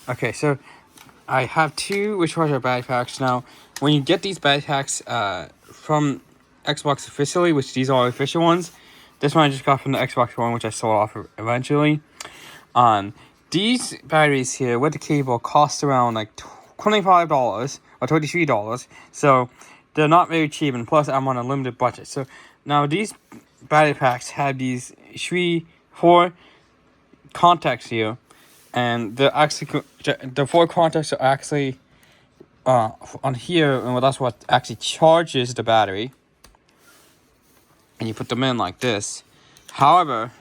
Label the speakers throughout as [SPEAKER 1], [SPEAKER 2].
[SPEAKER 1] Okay, so I have two rechargeable battery packs now. When you get these battery packs from Xbox officially, which these are official ones, this one I just got from the Xbox One, which I sold off eventually. Um, these batteries here with the cable cost around like $25 or $23, so they're not very cheap. And plus, I'm on a limited budget. So now these battery packs have these four contacts here, and the four contacts are actually on here, and that's what actually charges the battery. And you put them in like this. However,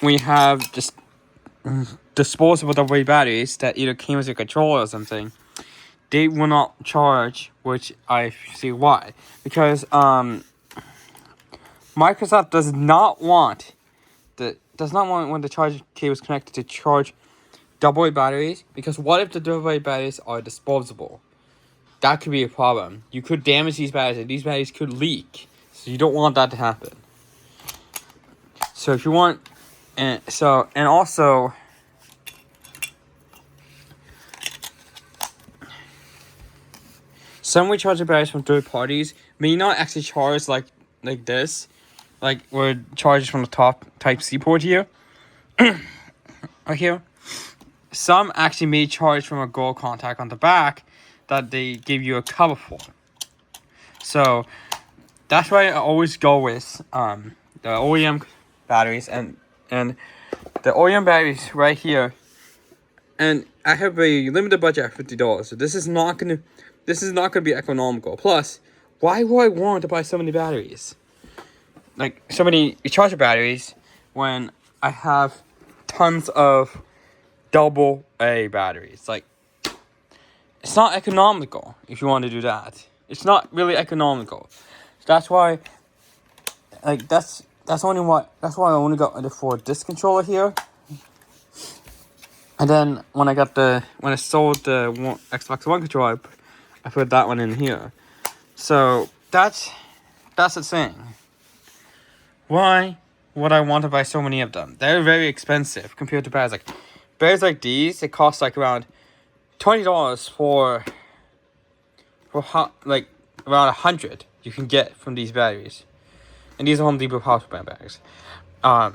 [SPEAKER 1] we have just disposable AA batteries that either came with a controller or something. They will not charge, which I see why. Because Microsoft does not want when the charging cable is connected to charge AA batteries. Because what if the AA batteries are disposable? That could be a problem. You could damage these batteries, and these batteries could leak. So you don't want that to happen. So if you want, and also, some rechargeable batteries from third parties may not actually charge like this, like where it charges from the top Type-C port here, right here. Some actually may charge from a gold contact on the back that they give you a cover for. So that's why I always go with the OEM batteries and the OEM batteries right here. And I have a limited budget at $50, so this is not gonna be economical. Plus, why would I want to buy so many batteries, like so many rechargeable batteries, when I have tons of AA batteries? Like, it's not economical if you want to do that. It's not really economical. That's why, that's why I only got the 4-disc controller here. And then when I sold the Xbox One controller, I put that one in here. So that's the thing. Why would I want to buy so many of them? They're very expensive compared to batteries like these. It costs like around $20 for like around 100 you can get from these batteries. And these are Home Depot power bank batteries. A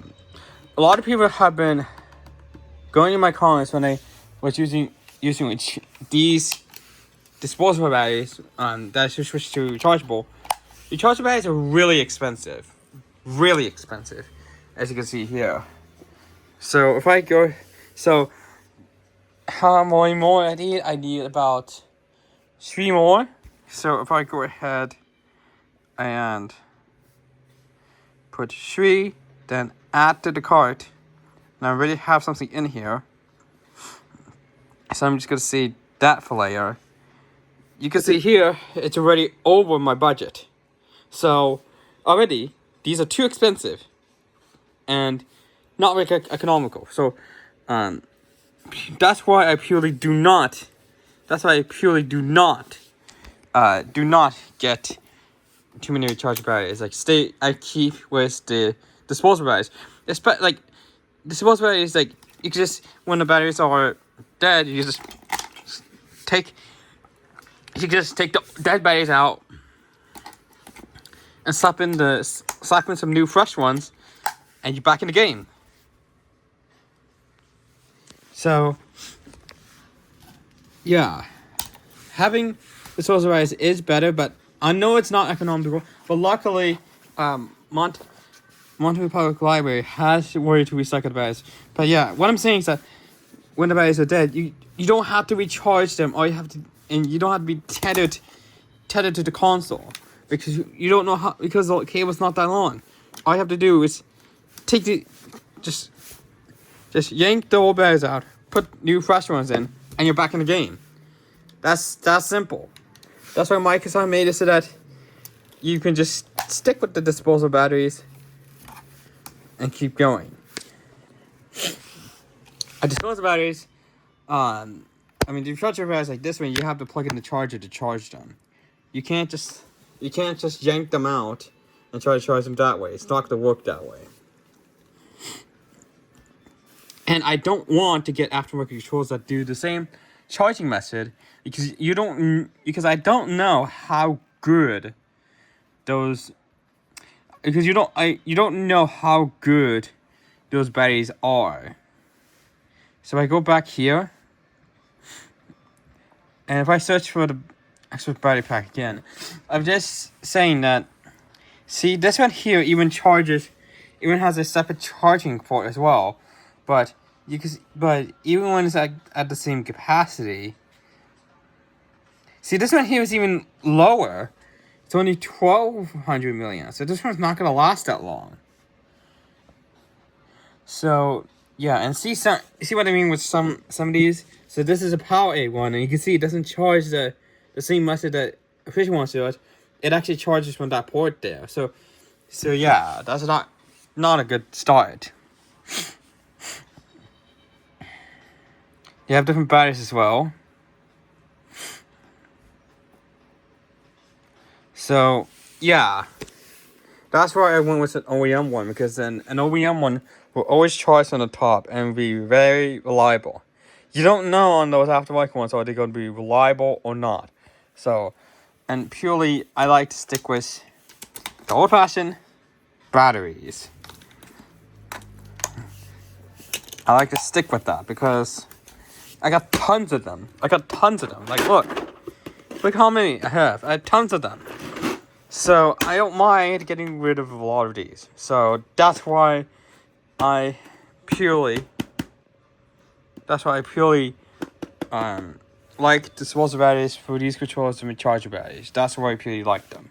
[SPEAKER 1] lot of people have been going in my comments when I was using these disposable batteries that should switch to rechargeable. Rechargeable batteries are really expensive, as you can see here. So if I go, how many more I need? I need about 3 more. So if I go ahead and put 3, then add to the cart. Now I already have something in here, so I'm just gonna see that for later. You can see here it's already over my budget. So already these are too expensive and not very economical. So that's why I purely do not. Do not get too many rechargeable batteries. I keep with the disposable batteries. Like disposable batteries, like you can just, when the batteries are dead, you can just take the dead batteries out and slap in some new fresh ones, and you're back in the game. So yeah, having disposable batteries is better, but I know it's not economical. But luckily, Monterey Public Library has a way to recycle the batteries. But yeah, what I'm saying is that when the batteries are dead, you don't have to recharge them. All you have to, and you don't have to be tethered to the console, because you don't know how, because the cable's not that long. All you have to do is just yank the old batteries out, put new fresh ones in, and you're back in the game. That's simple. That's why Microsoft made it so that you can just stick with the disposable batteries and keep going. Disposable batteries, the rechargeable batteries like this one, you have to plug in the charger to charge them. You can't just yank them out and try to charge them that way. It's not going to work that way. And I don't want to get aftermarket controls that do the same charging method because I don't know how good those because you don't know how good those batteries are. So I go back here, and if I search for the actual battery pack again, I'm just saying that. See, this one here even has a separate charging port as well, but even when it's at the same capacity. See, this one here is even lower. It's only 1200 milliamps, so this one's not gonna last that long. So yeah, and see what I mean with some of these. So this is a Power A one, and you can see it doesn't charge the same method that official ones do it. It actually charges from that port there. So yeah, that's not a good start. You have different batteries as well. So yeah, that's why I went with an OEM one, because then an OEM one will always charge on the top and be very reliable. You don't know on those aftermarket ones are they going to be reliable or not. So, and purely I like to stick with the old-fashioned batteries. I like to stick with that because I got tons of them. Like, look how many I have. I have tons of them. So I don't mind getting rid of a lot of these. So that's why I purely like disposable batteries for these controllers and rechargeable batteries. That's why I purely like them.